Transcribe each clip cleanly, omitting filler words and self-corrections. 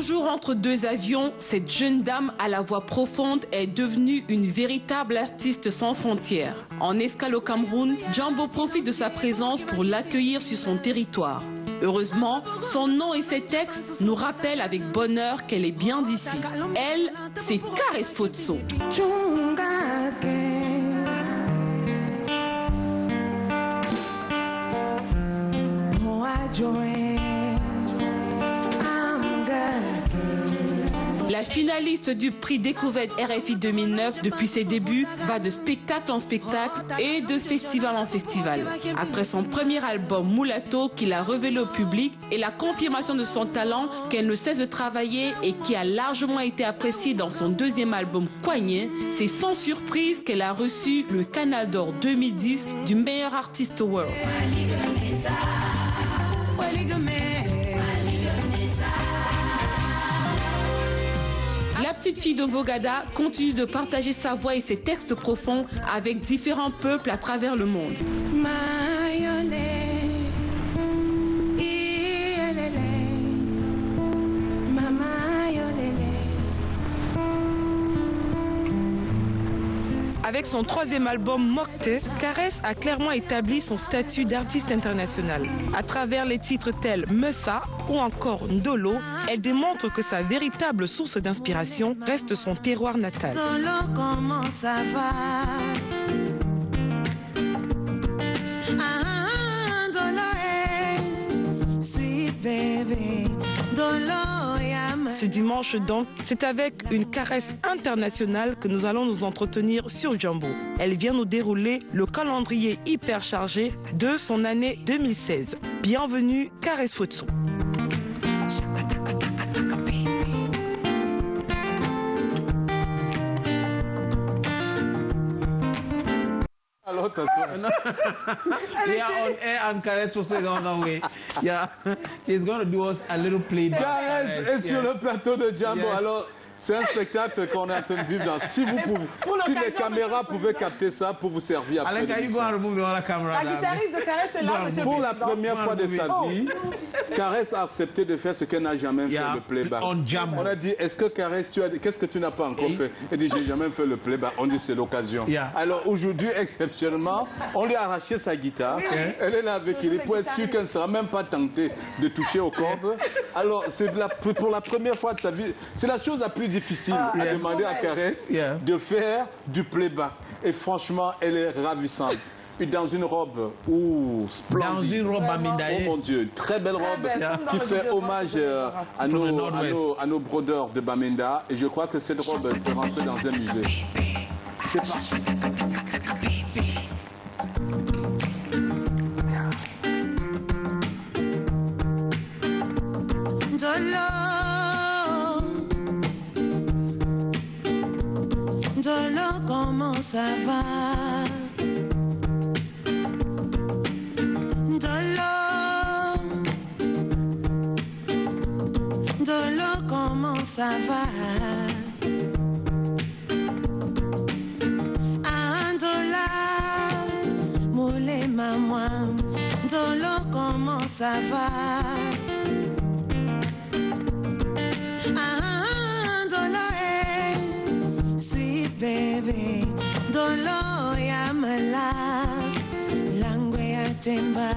Toujours entre deux avions, cette jeune dame à la voix profonde est devenue une véritable artiste sans frontières. En escale au Cameroun, Jambo profite de sa présence pour l'accueillir sur son territoire. Heureusement, son nom et ses textes nous rappellent avec bonheur qu'elle est bien d'ici. Elle, c'est Caresse Fotso. La finaliste du prix Découverte RFI 2009 depuis ses débuts va de spectacle en spectacle et de festival en festival. Après son premier album Moulato qu'il a révélé au public et la confirmation de son talent qu'elle ne cesse de travailler et qui a largement été apprécié dans son deuxième album Koigné, c'est sans surprise qu'elle a reçu le Canal d'Or 2010 du meilleur artiste world. La petite fille de Vogada continue de partager sa voix et ses textes profonds avec différents peuples à travers le monde. Avec son troisième album Mokte, Caresse a clairement établi son statut d'artiste international. À travers les titres tels Messa ou encore Ndolo, elle démontre que sa véritable source d'inspiration reste son terroir natal. Ndolo, comment ça va? Ndolo, sweet baby, Ndolo. Ce dimanche donc, c'est avec une caresse internationale que nous allons nous entretenir sur Jambo. Elle vient nous dérouler le calendrier hyper chargé de son année 2016. Bienvenue, Caresse Fotso. We are on air and Caresse was on the way. Yeah, she's going to do us a little playback. Caresse est sur le plateau de Jambo. Yes. Alors, c'est un spectacle qu'on est en train de vivre dans. Si les caméras pouvaient capter ça pour vous servir après. La guitariste de Caresse est là, monsieur. Pour la première fois de sa vie, Caresse a accepté de faire ce qu'elle n'a jamais fait, le playback. On a dit, est-ce que Caresse, qu'est-ce que tu n'as pas encore fait? Elle dit, j'ai jamais fait le playback. On dit, c'est l'occasion. Alors aujourd'hui, exceptionnellement, on lui a arraché sa guitare. Elle est là avec lui pour être sûre qu'elle ne sera même pas tentée de toucher aux cordes. Alors, c'est pour la première fois de sa vie, c'est la chose la plus difficile à demander à Caresse de faire du playback. Et franchement, elle est ravissante. Dans une robe splendide. Dans une robe Oh mon Dieu, très belle robe qui fait hommage à nos brodeurs de Bamenda. Et je crois que cette robe peut rentrer dans un musée. C'est parti. Ndolo, comment ça va? Ndolo, comment ça va? Andola, moule maman. Ndolo, comment ça va? Baby, Ndolo yamala, langwe ya temba.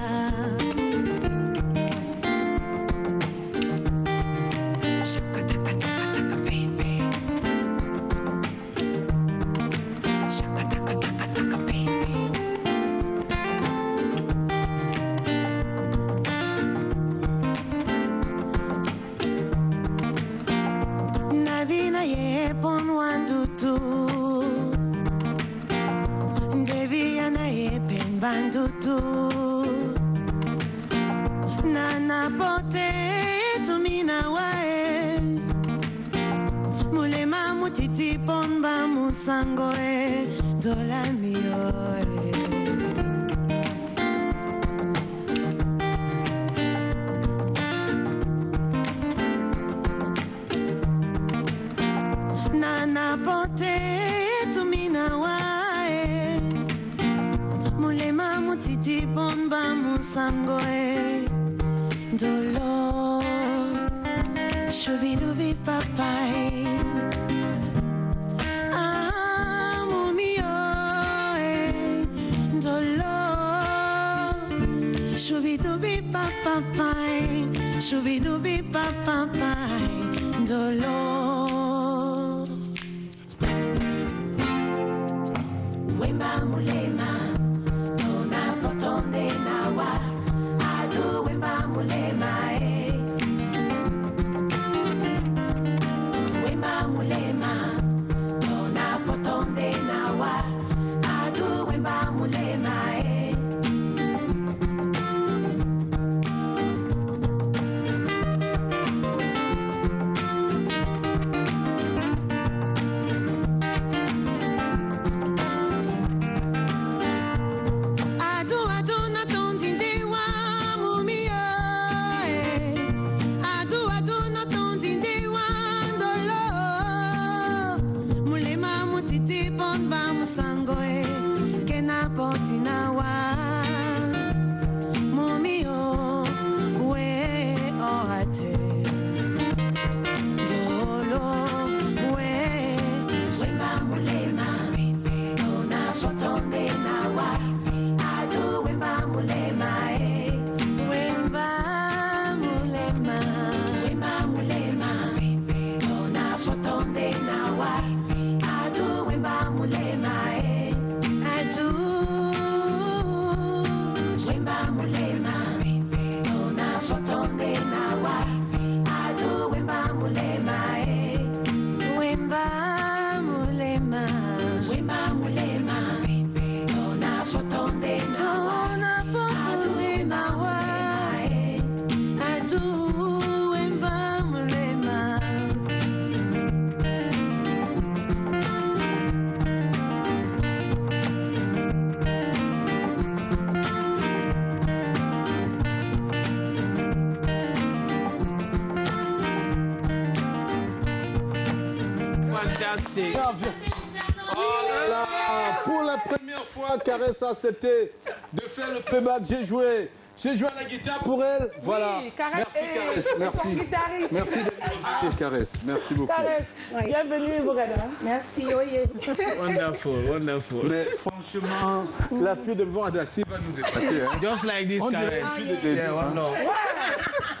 Shaka-taka-taka-taka, baby. Shaka-taka-taka-taka, baby. Nabina ye pon wandutu. Bandutu Nana pote tumina wae Mulema mutiti pomba musango Dola mio Nana pote tumina wae Titi bomba musango Ndolo Shubidubi papai. Ah, mumio, dolo. Shubidubi papai. Shubidubi papai. Dolo. Wemba mulema. Ona potonde nawa. Adu wemba mulema. Mulema, ona potonde nawa, adu wemba mulema Adu na tondinde wa mumio Adu na tondinde wa Titi pon ba musangoe kena potina wa mumio we oate dolo we wemba mulema ona potonde na wa adu wemba mulema wemba mulema wemba mulema ona potonde na wa Wemba mulema adu wemba mulema ona potonde nawa adu wemba mulema wemba mulema ona potonde nawa adu wemba mulema Fantastique. Oh là, pour la première fois, Caresse a accepté de faire le playback. J'ai joué à la guitare pour elle. Voilà. Oui, Caresse. Merci, Caresse. Merci. Merci de m'inviter, Caresse. Merci beaucoup. Caresse, bienvenue, Borena. Merci, oui. Wonderful. Mais franchement, la fille de Voradassi va nous épater. Hein. Just like this, Caresse. Yeah,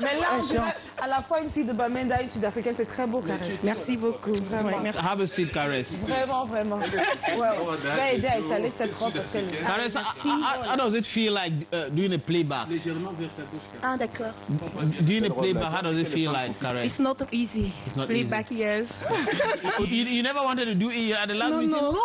Mais là, on dirait à la fois une fille de Bamenda et une sud-africaine, c'est très beau, Caresse. Merci beaucoup. Vraiment. Merci. Have a seat, Caresse. Vraiment. Ouais. Je vais aider à étaler cette robe parce qu'elle est... Caresse, how does it feel like doing a playback? Légèrement vers ta gauche. Ah, d'accord. Doing a playback, how does it feel like, Caresse? It's not easy. It's not Playback, yes. You never wanted to do it at the last meeting? No. No,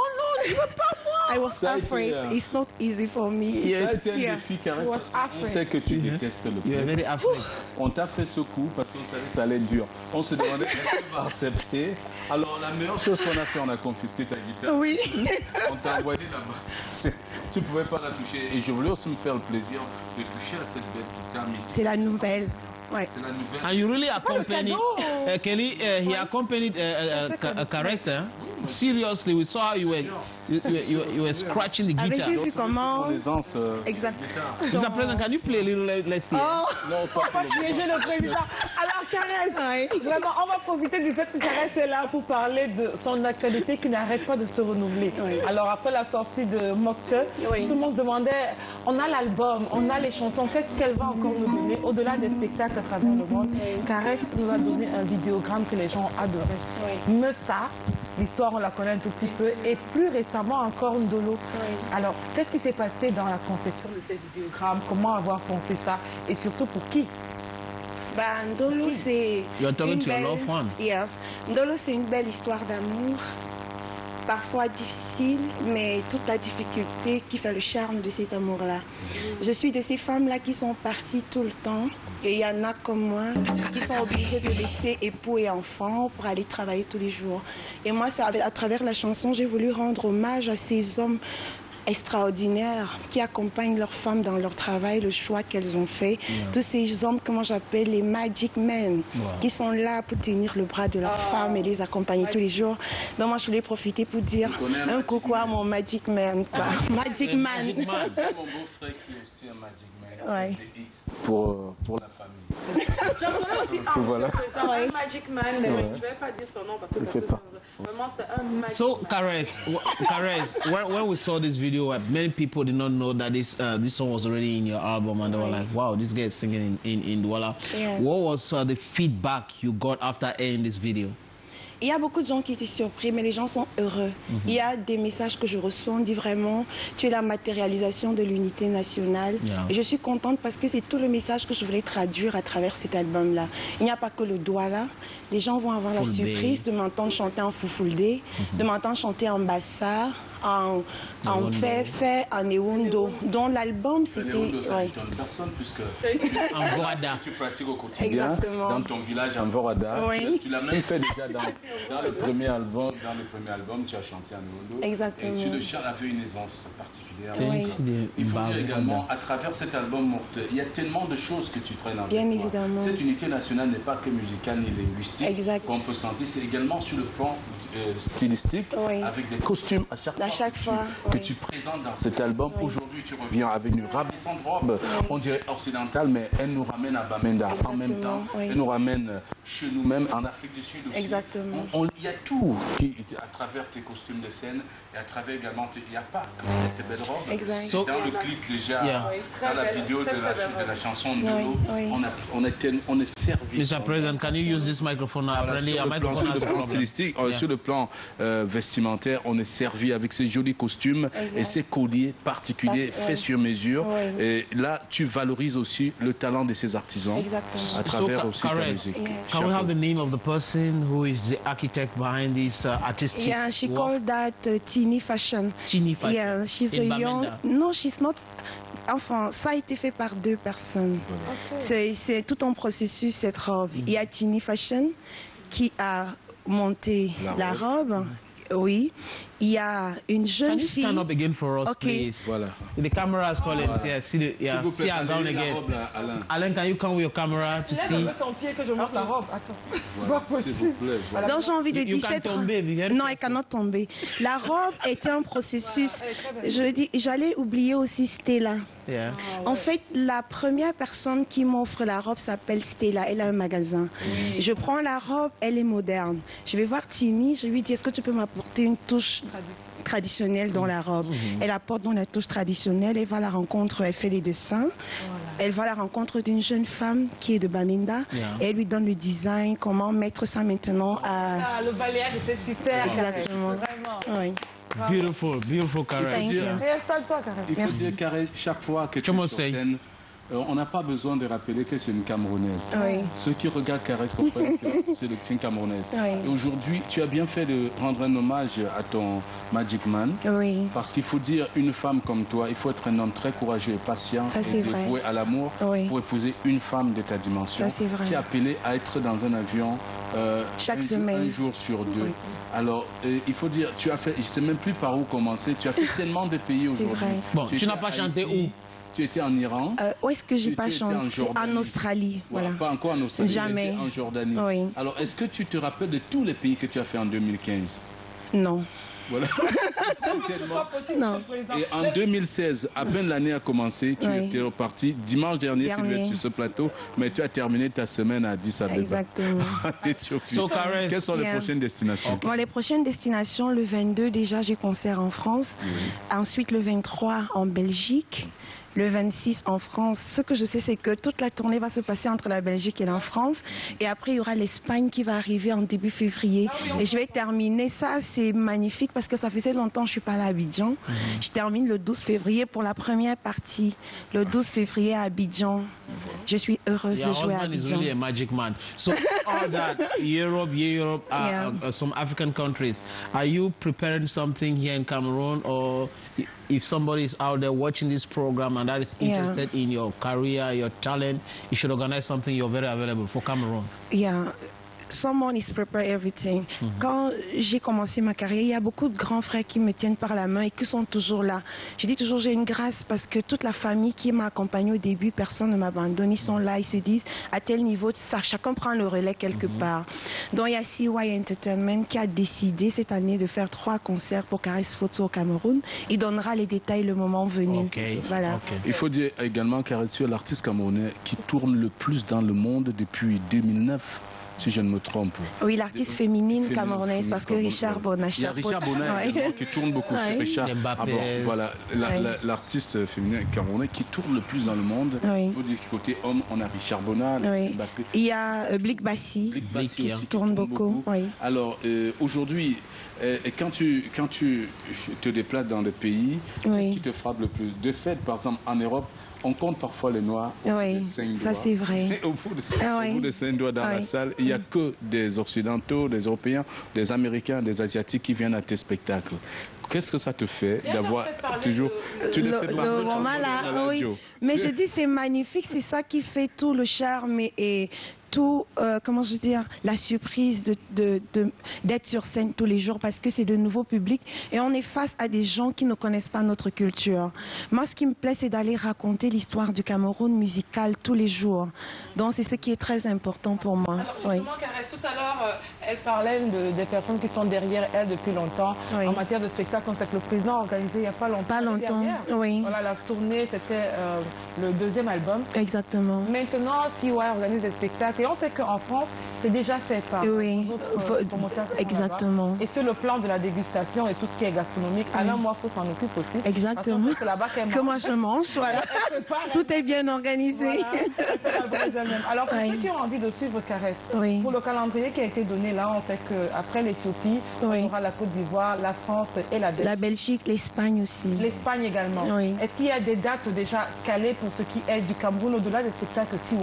you were pas I was afraid. It's not easy for me. Ça a été un défi, Caresse. On sait que tu détestes le You playback. were very afraid. On t'a fait ce coup parce qu'on savait que ça allait être dur. On se demandait est-ce qu'on va accepter. Alors la meilleure chose qu'on a fait, on a confisqué ta guitare. Oui. On t'a envoyé là-bas. Tu ne pouvais pas la toucher. Et je voulais aussi me faire le plaisir de toucher à cette belle guitare. C'est la nouvelle. Ouais. C'est la nouvelle. And you really accompanied Kelly. He accompanied Caresse. Seriously, we saw how you were scratching the guitar. J'ai vu comment. Exact. Mr. President, can you play a little? Let's see. Oh, on va piéger le président. Alors, Caresse, vraiment, on va profiter du fait que Caresse est là pour parler de son actualité qui n'arrête pas de se renouveler. Oui. Alors, après la sortie de Mokte, tout le monde se demandait, on a l'album, on a les chansons, qu'est-ce qu'elle va encore nous donner au-delà des spectacles à travers le monde? Caresse nous a donné un vidéogramme que les gens ont adoré. Mais ça, l'histoire, on la connaît un tout petit peu. Et plus récemment, encore Ndolo. Oui. Alors, qu'est-ce qui s'est passé dans la confection de ces vidéogrammes? Comment avoir pensé ça? Et surtout, pour qui? Ndolo, c'est Yes. Ndolo, c'est une belle histoire d'amour. Parfois difficile, mais toute la difficulté qui fait le charme de cet amour-là. Je suis de ces femmes-là qui sont parties tout le temps. Et il y en a comme moi qui sont obligées de laisser époux et enfants pour aller travailler tous les jours. Et moi, à travers la chanson, j'ai voulu rendre hommage à ces hommes extraordinaires qui accompagnent leurs femmes dans leur travail, le choix qu'elles ont fait. Tous ces hommes, comment j'appelle, les magic men, qui sont là pour tenir le bras de leurs femmes et les accompagner tous les jours. Donc moi, je voulais profiter pour dire un coucou à mon magic man. Magic man. Mon beau-frère qui aussi aussi un Magic Man pour la famille. J'entendais aussi voilà. un Magic Man, mais je ne vais pas dire son nom parce que vraiment c'est un Magic Man. So, Kares, when we saw this video, many people did not know that this song was already in your album, and they were like, wow, this guy is singing in Douala. Yes. What was the feedback you got after airing this video? Il y a beaucoup de gens qui étaient surpris, mais les gens sont heureux. Il y a des messages que je reçois, on dit vraiment, tu es la matérialisation de l'unité nationale. Et je suis contente parce que c'est tout le message que je voulais traduire à travers cet album-là. Il n'y a pas que le Douala. Les gens vont avoir la surprise de m'entendre chanter en Fulfulde, de m'entendre chanter en Bassa, en Fefe, en Ewundo. Dans l'album, c'était... Ouais. Personne, puisque en Vorada, tu pratiques au quotidien. Exactement. Dans ton village en Vorada. Oui. Tu l'as même fait déjà dans le premier album. Dans le premier album, tu as chanté en Ewundo. Exactement. Et tu le chantes avec une aisance particulière. Oui. Il faut dire également, à travers cet album Morte, il y a tellement de choses que tu traînes avec toi. Bien évidemment. Cette unité nationale n'est pas que musicale ni linguistique. Exact. Qu'on peut sentir, c'est également sur le plan stylistique, avec des costumes à chaque fois que tu présentes dans cet album. Aujourd'hui, tu reviens avec une ravissante robe, on dirait occidentale, mais elle nous ramène à Bamenda. En même temps, elle nous ramène chez nous-mêmes, en Afrique du Sud aussi. Exactement. Il y a tout qui, à travers tes costumes de scène et à travers également, il n'y a pas que cette belle robe. Exact. Dans le clip déjà, dans la vidéo de la chanson de l'eau, on est servi. Mr. President, can you use this microphone now? Sur le plan vestimentaire, on est servi avec ces jolis costumes et ces colliers particuliers faits sur mesure. Et là, tu valorises aussi le talent de ces artisans à travers aussi ta musique. Can we have the name of the person who is the architect behind this artistic Yeah, she work? called that Tini Fashion. Tini Fashion. Yeah, she's a young... No, she's not... Enfin, ça a été fait par deux personnes. C'est tout un processus, cette robe. Il y a Tini Fashion qui a monté la robe. Oui. Il y a une jeune fille... Can you stand up again for us, please? Voilà. The camera is calling. Yeah, see her down again. Alain, can you come with your camera to see? Lève ton pied que je monte la robe. Attends. C'est pas possible. Donc j'ai envie de dire cette robe... Non, elle cannot tomber. La robe était un processus. J'allais oublier aussi Stella. Yeah. En fait, la première personne qui m'offre la robe s'appelle Stella. Elle a un magasin. Je prends la robe, elle est moderne. Je vais voir Tini, je lui dis, est-ce que tu peux m'apporter une touche traditionnelle dans la robe? Elle apporte dans la touche traditionnelle, elle va à la rencontre, elle fait les dessins. Elle va à la rencontre d'une jeune femme qui est de Bamenda. Et elle lui donne le design, comment mettre ça maintenant à... Le balayage était super. Exactement. Vraiment. Oui. Beautiful, beautiful, Kares. Réinstalle-toi, Kares. Il faut dire, Kares, chaque fois que tu es sur scène, on n'a pas besoin de rappeler que c'est une Camerounaise. Ceux qui regardent Kares comprennent que c'est une Camerounaise. Et aujourd'hui, tu as bien fait de rendre un hommage à ton Magic Man. Parce qu'il faut dire, une femme comme toi, il faut être un homme très courageux et patient et dévoué à l'amour pour épouser une femme de ta dimension qui est appelée à être dans un avion chaque semaine, un jour sur deux. Alors, il faut dire, tu as fait, je ne sais même plus par où commencer, tu as fait tellement de pays aujourd'hui. Bon, tu n'as pas chanté où? Tu étais en Iran. Où est-ce que j'ai pas chanté? En Australie. Voilà. Pas encore en Australie. Jamais. En Jordanie. Alors, est-ce que tu te rappelles de tous les pays que tu as fait en 2015? Non. Voilà. Non. Et en 2016, à peine l'année a commencé, tu étais reparti. Dimanche dernier, tu devais être sur ce plateau, mais tu as terminé ta semaine à Addis Abeba. Exactement. En Éthiopie. Quelles sont les prochaines destinations? Bon, les prochaines destinations, le 22, déjà, j'ai concert en France. Ensuite, le 23, en Belgique. Le 26 en France. Ce que je sais, c'est que toute la tournée va se passer entre la Belgique et la France. Et après, il y aura l'Espagne qui va arriver en début février. Et je vais terminer. Ça, c'est magnifique parce que ça faisait longtemps que je ne suis pas allée à Abidjan. Je termine le 12 février pour la première partie. Le 12 février à Abidjan. Je suis heureuse de jouer à Abidjan. Is really a magic man. So all that, Europe, some African countries, are you preparing something here in Cameroon, or if somebody is out there watching this program and that is interested in your career, your talent, you should organize something? You're very available for Cameroon. Yeah. someone is prepare everything. Quand j'ai commencé ma carrière, il y a beaucoup de grands frères qui me tiennent par la main et qui sont toujours là. Je dis toujours j'ai une grâce parce que toute la famille qui m'a accompagnée au début, personne ne m'abandonne. Ils sont là, ils se disent à tel niveau, ça, chacun prend le relais quelque part. Donc il y a CY Entertainment qui a décidé cette année de faire 3 concerts pour Caresse Photo au Cameroun. Il donnera les détails le moment venu. Voilà. Il faut dire également Caresse, tu es l'artiste camerounais qui tourne le plus dans le monde depuis 2009. Si je ne me trompe. Oui, l'artiste féminine camerounaise, parce que Richard Bona. Il y a Richard Bona qui tourne beaucoup. C'est Richard. Voilà, l'artiste féminin camerounais qui tourne le plus dans le monde. Il faut dire que côté homme, on a Richard Bona, Mbappé. Il y a Blick Bassi qui tourne beaucoup. Alors, aujourd'hui, quand tu te déplaces dans des pays, qu'est-ce qui te frappe le plus? De fait, par exemple, en Europe, on compte parfois les Noirs. Oui, ça c'est vrai. Au bout de 5 doigts dans la salle, il n'y a que des Occidentaux, des Européens, des Américains, des Asiatiques qui viennent à tes spectacles. Qu'est-ce que ça te fait d'avoir toujours... Tu le fais le moment là, oui. Mais je dis c'est magnifique, c'est ça qui fait tout le charme et tout, comment je veux dire, la surprise d'être sur scène tous les jours parce que c'est de nouveaux publics et on est face à des gens qui ne connaissent pas notre culture. Moi, ce qui me plaît, c'est d'aller raconter l'histoire du Cameroun musical tous les jours. Donc, c'est ce qui est très important pour moi. Alors, justement, Caresse, tout à l'heure, elle parlait des personnes qui sont derrière elle depuis longtemps. En matière de spectacle, on sait que le président a organisé il n'y a pas longtemps. Pas longtemps, oui. Voilà, la tournée, c'était le 2e album. Exactement. Maintenant, CY organise des spectacles. Et on sait qu'en France, c'est déjà fait par d'autres promoteurs qui sont exactement. là-bas. Et sur le plan de la dégustation et tout ce qui est gastronomique, Alain Moifo s'en occupe aussi. Exactement. C'est là-bas qu'elle mange. Que moi je mange, voilà. Tout est bien organisé. Voilà. Alors, pour ceux qui ont envie de suivre Caresse, pour le calendrier qui a été donné là, on sait qu'après l'Éthiopie, on aura la Côte d'Ivoire, la France et la Belgique. La Belgique, l'Espagne aussi. L'Espagne également. Est-ce qu'il y a des dates déjà calées pour ce qui est du Cameroun au-delà des spectacles CY?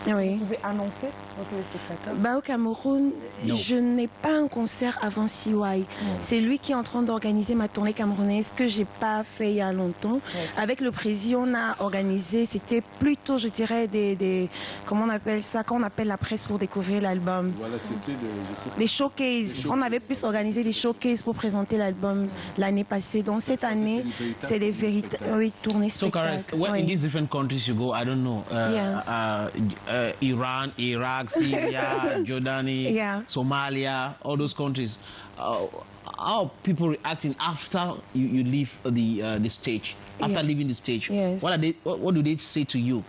Vous pouvez annoncer les spectacles? Au Cameroun, je n'ai pas un concert avant CY. C'est lui qui est en train d'organiser ma tournée camerounaise que je n'ai pas fait il y a longtemps. Avec le président, on a organisé, c'était plutôt, je dirais, comment on appelle ça, quand on appelle la presse pour découvrir l'album. Voilà, c'était des showcases. On avait plus organisé des showcases pour présenter l'album l'année passée. Donc cette année, c'est des véritables tournées spectacles. So, Caresse, in these different countries you go, I don't know, Iran, Iraq, Syria, Jordani, Somalia, all those countries. How people reacting after you leave the stage, after leaving the stage? What do they say to you?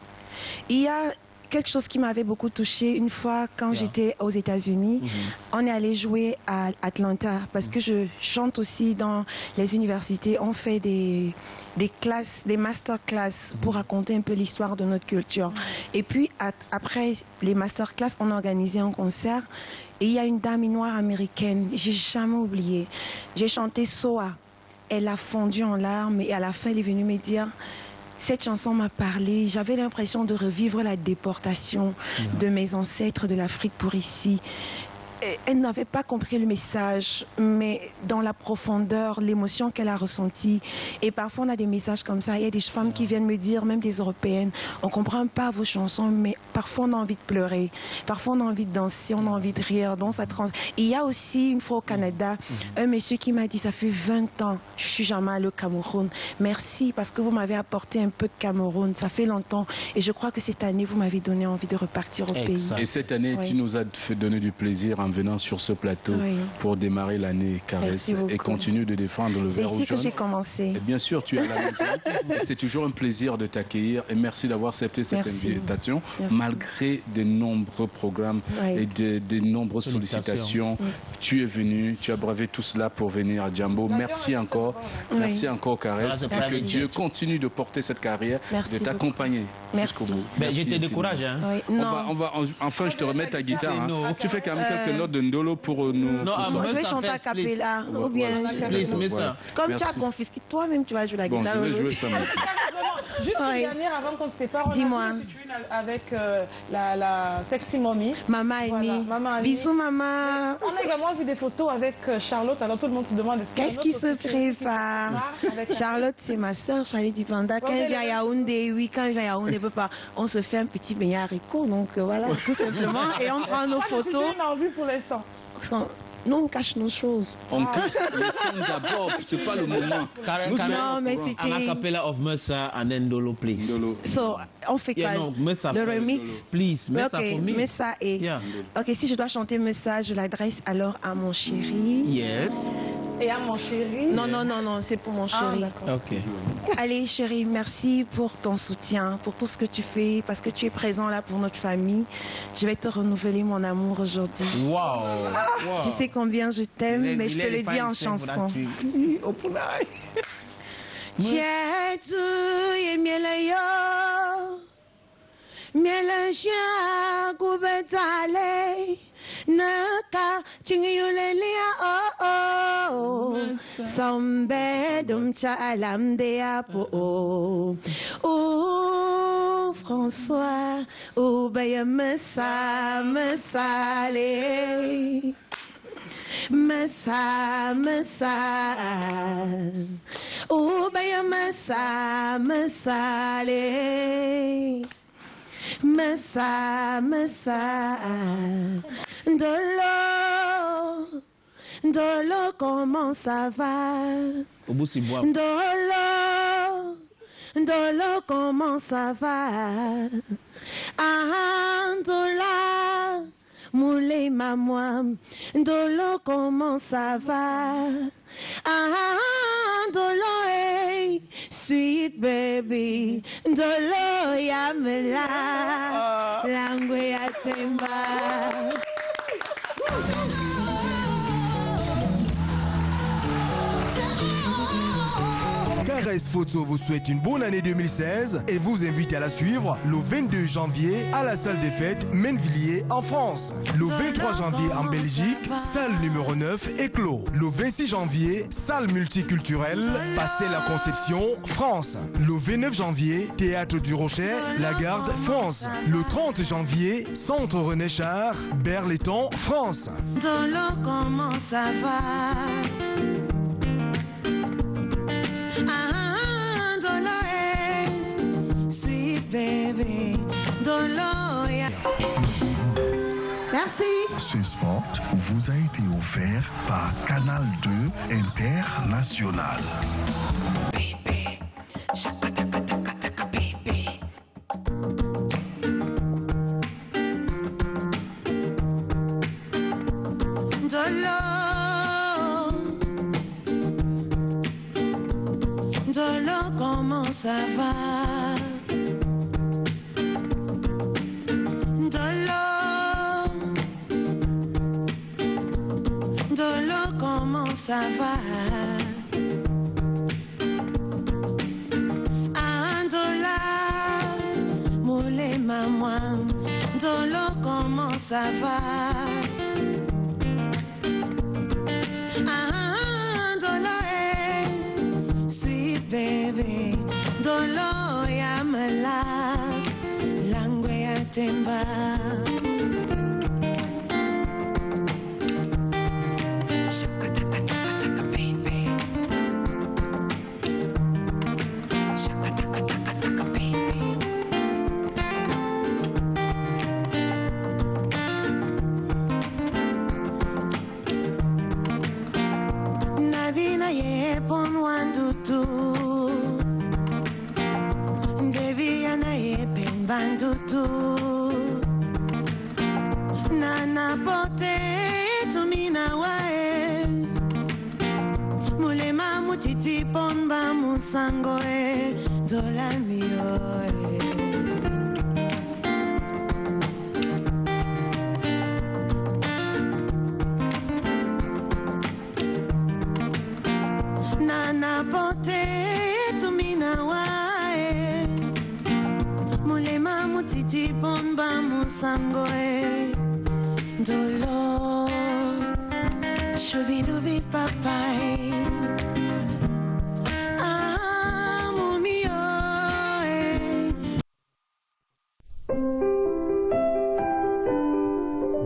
Il y a quelque chose qui m'avait beaucoup touchée une fois quand j'étais aux États-Unis. On est allé jouer à Atlanta parce que je chante aussi dans les universités. On fait des classes, des masterclass pour raconter un peu l'histoire de notre culture. Et puis après les masterclass, on a organisé un concert et il y a une dame noire américaine, j'ai jamais oublié. J'ai chanté Soa. Elle a fondu en larmes et à la fin elle est venue me dire: cette chanson m'a parlé, j'avais l'impression de revivre la déportation de mes ancêtres de l'Afrique pour ici. Elle n'avait pas compris le message, mais dans la profondeur, l'émotion qu'elle a ressentie. Et parfois, on a des messages comme ça. Il y a des femmes qui viennent me dire, même des Européennes, on ne comprend pas vos chansons, mais parfois on a envie de pleurer. Parfois, on a envie de danser, on a envie de rire. Donc, ça Il y a aussi, une fois au Canada, un monsieur qui m'a dit, ça fait 20 ans, je suis jamais allé au Cameroun. Merci, parce que vous m'avez apporté un peu de Cameroun. Ça fait longtemps. Et je crois que cette année, vous m'avez donné envie de repartir au pays. Et cette année, tu nous as fait donner du plaisir en venant sur ce plateau pour démarrer l'année Caresse et continue de défendre le verre au jaune. C'est ici que j'ai commencé. Et bien sûr, tu es à la maison. C'est toujours un plaisir de t'accueillir et merci d'avoir accepté cette invitation malgré de nombreux programmes et de nombreuses sollicitations. Tu es venu, tu as bravé tout cela pour venir à Jambo. Merci encore. Merci encore Caresse. Et que Dieu continue de porter cette carrière, de t'accompagner jusqu'au bout. Je te décourage. Enfin, je te remets ta guitare. Tu fais quand même quelques notes de Ndolo pour nous. Non, je vais chanter à cappella ou bien. Comme tu as confisqué, toi-même tu vas jouer la guitare. Bon, je vais jouer ça. Juste une dernière avant qu'on se sépare. Dis-moi. Avec la sexy mommy. Maman Annie. Maman Annie. Bisous, maman. On a également vu des photos avec Charlotte. Alors tout le monde se demande qu'est-ce qui se prépare. Charlotte, c'est ma soeur, Charlie Dipanda. Quand elle vient à Yaoundé, oui, quand elle vient à Yaoundé, on se fait un petit beignet haricot. Donc voilà, tout simplement. Et on prend nos photos. Je n'ai envie pour l'instant. Nous, on cache nos choses. On cache les sons d'abord, c'est pas le moment. Non, mais c'était... An acapella of Mersa and then Dolo, please. Dolo. So, on fait quoi? Le remix? Please, Mersa for me. Mersa et... Yeah. Ok, si je dois chanter Mersa, je l'adresse alors à mon chéri. Yes. Et à mon chéri? Non, c'est pour mon chéri. Ok. Allez, chéri, merci pour ton soutien, pour tout ce que tu fais, parce que tu es présent là pour notre famille. Je vais te renouveler mon amour aujourd'hui. Wow. Tu sais combien je t'aime, mais je te le dis en chanson. Naka chingiyulelia sombe dumcha alamde apo François baya mesale mesa baya mesale Messa, Dolo, comment ça va? Dolo, comment ça va? Dola, moulé maman, Dolo, comment ça va? Dolo, hey, sweet baby, Dolo, yamela, langue ya temba. Caresse Photo vous souhaite une bonne année 2016 et vous invite à la suivre le 22 janvier à la salle des fêtes Mennevilliers en France. Le 23 janvier en Belgique, salle numéro 9 Éclos. Le 26 janvier, salle multiculturelle Passé la Conception, France. Le 29 janvier, Théâtre du Rocher, La Garde, France. Le 30 janvier, Centre René Char, Berléton, France. Dolo, comment ça va? Baby, merci. Ce spot vous a été offert par Canal 2 International. Baby, shaka-taka-taka-taka, baby. Dolo, comment ça va? Ça va? $1, moulé maman, Dolo, comment ça va? $1, sweet baby, Dolo, yamela, langue ya temba. Bandutu Nana pote tumina wae Mulema mutiti pomba musango Dola mio Nana pote tumina wae Mulema mutiti pomba musango Dolo Shubidubi papai Mumio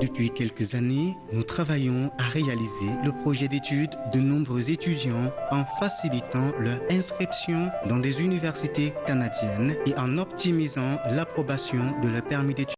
Depuis quelques années, nous travaillons à réaliser le projet d'études de nombreux étudiants en facilitant leur inscription dans des universités canadiennes et en optimisant l'approbation de leur permis d'études.